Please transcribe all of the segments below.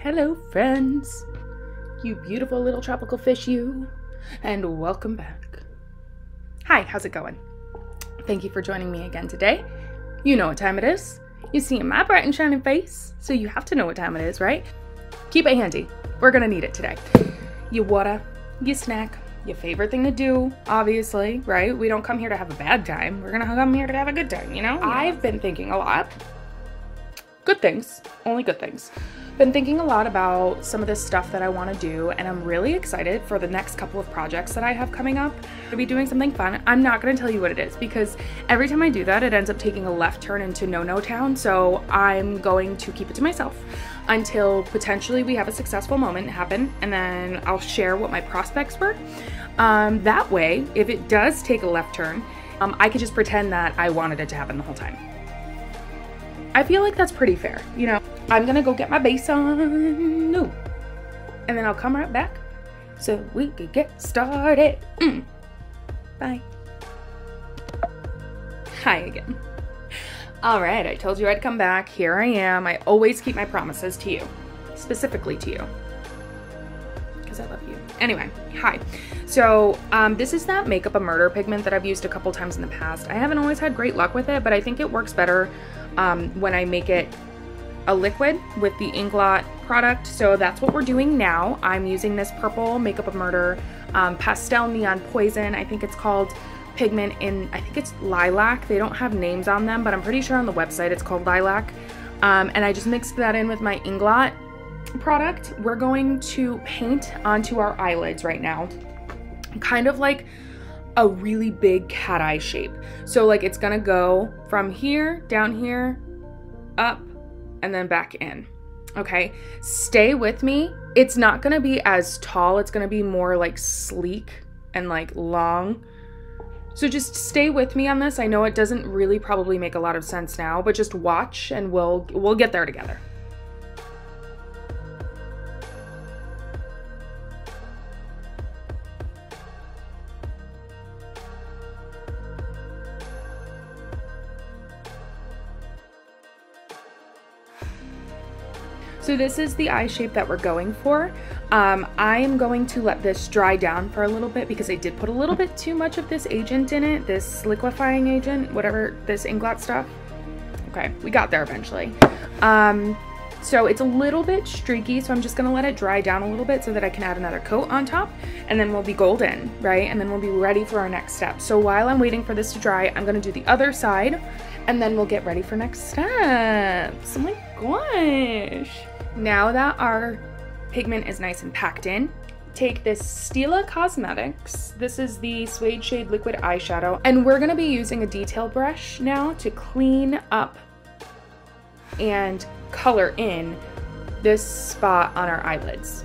Hello friends, you beautiful little tropical fish you, and welcome back. Hi, how's it going? Thank you for joining me again today. You know what time it is. You see my bright and shining face, so you have to know what time it is, right? Keep it handy. We're gonna need it today. Your water, your snack, your favorite thing to do, obviously, right? We don't come here to have a bad time. We're gonna come here to have a good time, you know? Yeah. I've been thinking a lot. Good things, only good things. Been thinking a lot about some of this stuff that I want to do, and I'm really excited for the next couple of projects that I have coming up. I'm gonna be doing something fun. I'm not going to tell you what it is because every time I do that it ends up taking a left turn into no town, so I'm going to keep it to myself until potentially we have a successful moment happen, and then I'll share what my prospects were. That way, if it does take a left turn, I could just pretend that I wanted it to happen the whole time. I feel like that's pretty fair, you know. I'm gonna go get my bass on, no, and then I'll come right back so we could get started. Bye. Hi again. All right, I told you I'd come back. Here I am. I always keep my promises to you, specifically to you, because I love you. Anyway, hi. So this is that Makeup a Murder pigment that I've used a couple times in the past. I haven't always had great luck with it, but I think it works better when I make it a liquid with the Inglot product. So that's what we're doing now. I'm using this purple Makeup a Murder Pastel Neon Poison, I think it's called, pigment in, I think it's lilac. They don't have names on them, but I'm pretty sure on the website it's called lilac. And I just mixed that in with my Inglot product. We're going to paint onto our eyelids right now, kind of like a really big cat eye shape. So like it's gonna go from here, down here, up, and then back in. Okay, stay with me. It's not gonna be as tall. It's gonna be more like sleek and like long. So just stay with me on this. I know it doesn't really probably make a lot of sense now, but just watch and we'll get there together. So this is the eye shape that we're going for. I am going to let this dry down for a little bit because I did put a little bit too much of this agent in it, this liquefying agent, whatever, this Inglot stuff. Okay, we got there eventually. So it's a little bit streaky, so I'm just gonna let it dry down a little bit so that I can add another coat on top, and then we'll be golden, right? And then we'll be ready for our next step. So while I'm waiting for this to dry, I'm gonna do the other side, and then we'll get ready for next steps. Oh my gosh. Now that our pigment is nice and packed in, take this Stila Cosmetics. This is the Suede Shade Liquid Eyeshadow, and we're gonna be using a detail brush now to clean up and color in this spot on our eyelids.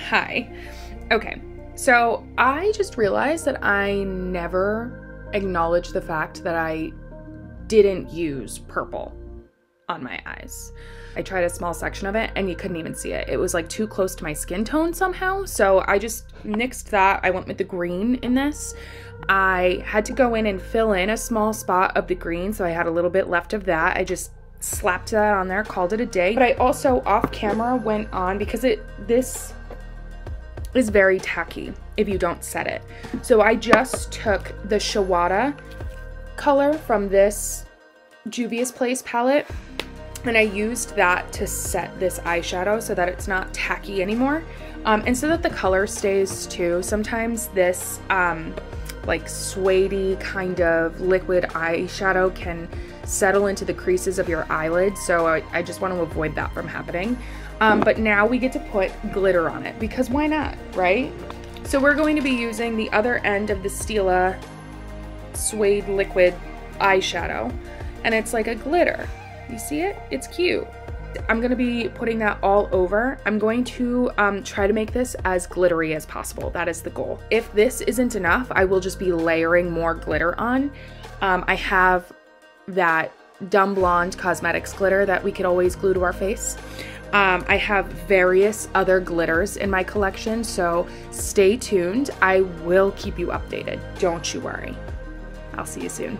Hi. Okay, so I just realized that I never acknowledged the fact that I didn't use purple on my eyes. I tried a small section of it and you couldn't even see it. It was like too close to my skin tone somehow. So I just nixed that. I went with the green in this. I had to go in and fill in a small spot of the green, so I had a little bit left of that. I just slapped that on there, called it a day. But I also off camera went on, because this is very tacky if you don't set it. So I just took the Shawada color from this Juvia's Place palette, and I used that to set this eyeshadow so that it's not tacky anymore, and so that the color stays too. Sometimes this like suedey kind of liquid eyeshadow can settle into the creases of your eyelids, so I just want to avoid that from happening. But now we get to put glitter on it, because why not, right? So we're going to be using the other end of the Stila Suede Liquid eyeshadow, and it's like a glitter. You see it? It's cute. I'm gonna be putting that all over. I'm going to try to make this as glittery as possible. That is the goal. If this isn't enough, I will just be layering more glitter on. I have that Dumb Blonde Cosmetics glitter that we could always glue to our face. I have various other glitters in my collection, so stay tuned. I will keep you updated. Don't you worry. I'll see you soon.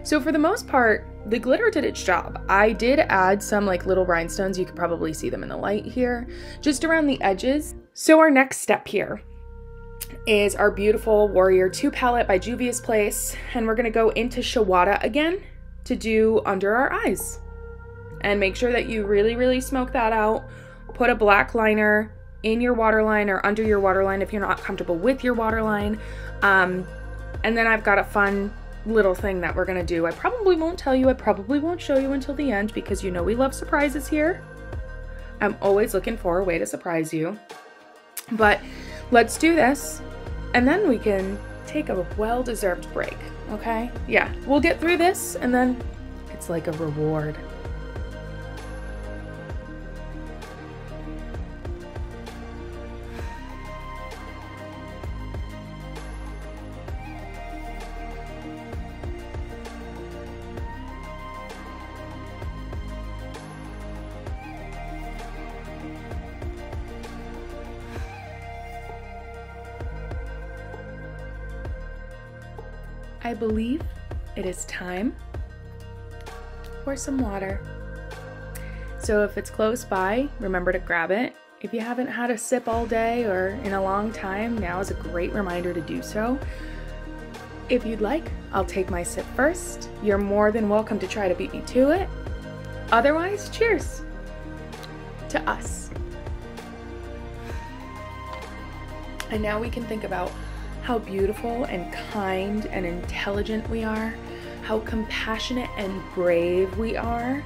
So for the most part, the glitter did its job. I did add some like little rhinestones. You could probably see them in the light here, just around the edges. So our next step here is our beautiful Warrior 2 palette by Juvia's Place. And we're gonna go into Shawada again to do under our eyes. And make sure that you really, really smoke that out. Put a black liner in your waterline or under your waterline if you're not comfortable with your waterline. And then I've got a fun little thing that we're gonna do. I probably won't tell you, I probably won't show you until the end because you know we love surprises here. I'm always looking for a way to surprise you. But let's do this and then we can take a well-deserved break, okay? Yeah, we'll get through this and then it's like a reward. I believe it is time for some water. So if it's close by, remember to grab it. If you haven't had a sip all day or in a long time, now is a great reminder to do so. If you'd like, I'll take my sip first. You're more than welcome to try to beat me to it. Otherwise, cheers to us. And now we can think about how beautiful and kind and intelligent we are, how compassionate and brave we are,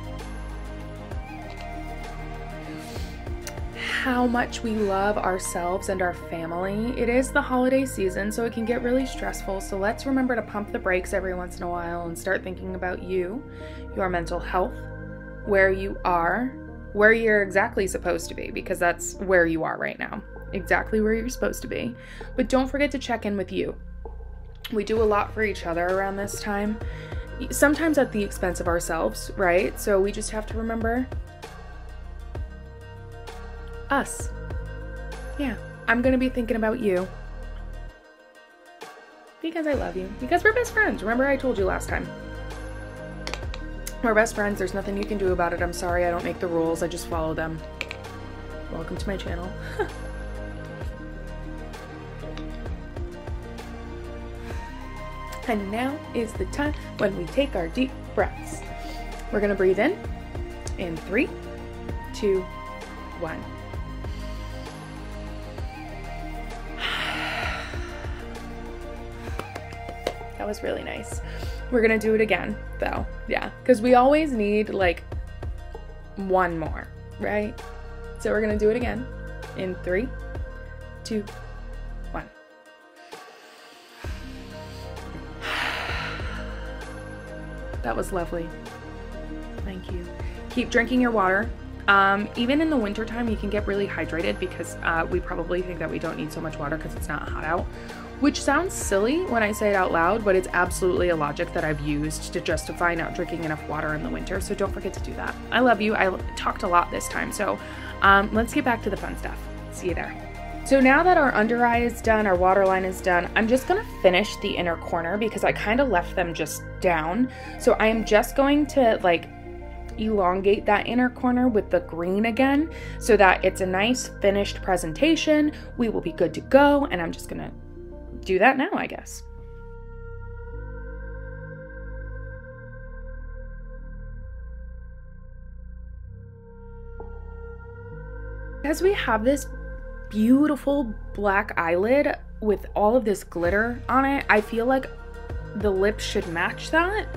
how much we love ourselves and our family. It is the holiday season, so it can get really stressful, so let's remember to pump the brakes every once in a while and start thinking about you, your mental health, where you are, where you're exactly supposed to be, because that's where you are right now. Exactly where you're supposed to be. But don't forget to check in with you. We do a lot for each other around this time, sometimes at the expense of ourselves, right? So we just have to remember us. Yeah, I'm gonna be thinking about you because I love you, because we're best friends. Remember I told you last time, we're best friends. There's nothing you can do about it. I'm sorry, I don't make the rules, I just follow them. Welcome to my channel. And now is the time when we take our deep breaths. We're gonna breathe in 3, 2, 1. That was really nice. We're gonna do it again though, yeah, because we always need like one more, right? So we're gonna do it again in 3, 2, 1. That was lovely. Thank you. Keep drinking your water. Even in the wintertime, you can get really hydrated because we probably think that we don't need so much water because it's not hot out, which sounds silly when I say it out loud, but it's absolutely a logic that I've used to justify not drinking enough water in the winter. So don't forget to do that. I love you. I talked a lot this time. So let's get back to the fun stuff. See you there. So now that our under eye is done, our waterline is done, I'm just gonna finish the inner corner because I kind of left them just down. So I am just going to like elongate that inner corner with the green again so that it's a nice finished presentation. We will be good to go, and I'm just gonna do that now, I guess. As we have this beautiful black eyelid, with all of this glitter on it, I feel like the lip should match that,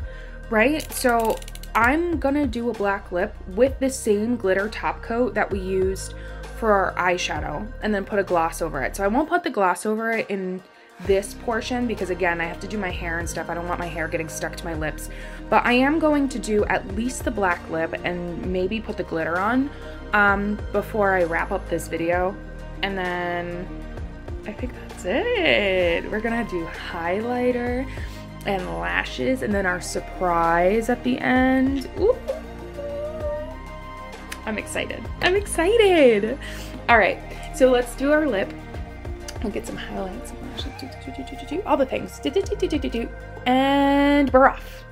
right? So I'm gonna do a black lip with the same glitter top coat that we used for our eyeshadow, and then put a gloss over it. So I won't put the gloss over it in this portion because again, I have to do my hair and stuff. I don't want my hair getting stuck to my lips, but I am going to do at least the black lip and maybe put the glitter on before I wrap up this video. And then I think that's it. We're gonna do highlighter and lashes and then our surprise at the end. Ooh. I'm excited. I'm excited. All right, so let's do our lip. We'll get some highlights, all the things, and we're off.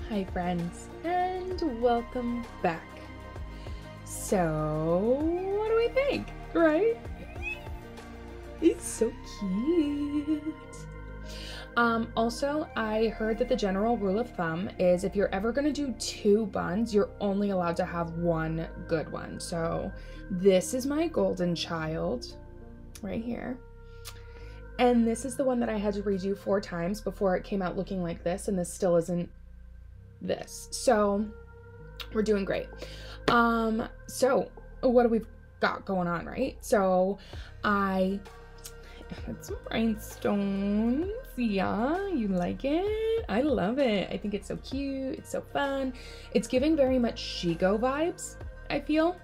Hi friends, and welcome back. So, what do we think, right? It's so cute. Also, I heard that the general rule of thumb is if you're ever gonna do 2 buns, you're only allowed to have 1 good one. So, this is my golden child, right here. And this is the one that I had to redo 4 times before it came out looking like this, and this still isn't this. So we're doing great. So what do we got going on, right? So I had some rhinestones. Yeah, you like it? I love it. I think it's so cute. It's so fun. It's giving very much Shego vibes, I feel.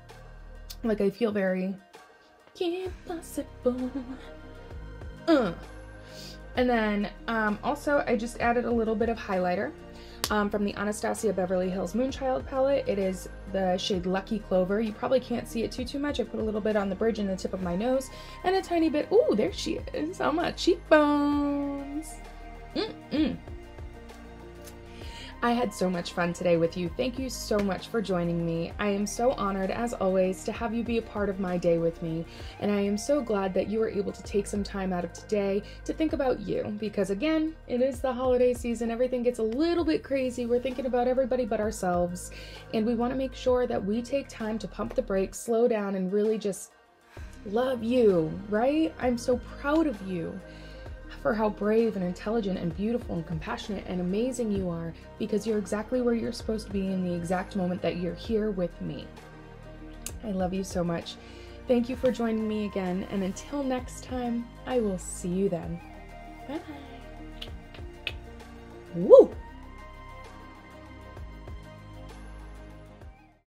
Like I feel very impossible. And then also I just added a little bit of highlighter. From the Anastasia Beverly Hills Moonchild palette. It is the shade Lucky Clover. You probably can't see it too much. I put a little bit on the bridge and the tip of my nose, and a tiny bit, ooh, there she is, on my cheekbones. I had so much fun today with you. Thank you so much for joining me. I am so honored, as always, to have you be a part of my day with me, and I am so glad that you were able to take some time out of today to think about you, because again, it is the holiday season. Everything gets a little bit crazy. We're thinking about everybody but ourselves, and we want to make sure that we take time to pump the brakes, slow down, and really just love you, right? I'm so proud of you for how brave and intelligent and beautiful and compassionate and amazing you are, because you're exactly where you're supposed to be in the exact moment that you're here with me. I love you so much. Thank you for joining me again, and until next time, I will see you then. Bye-bye. Woo!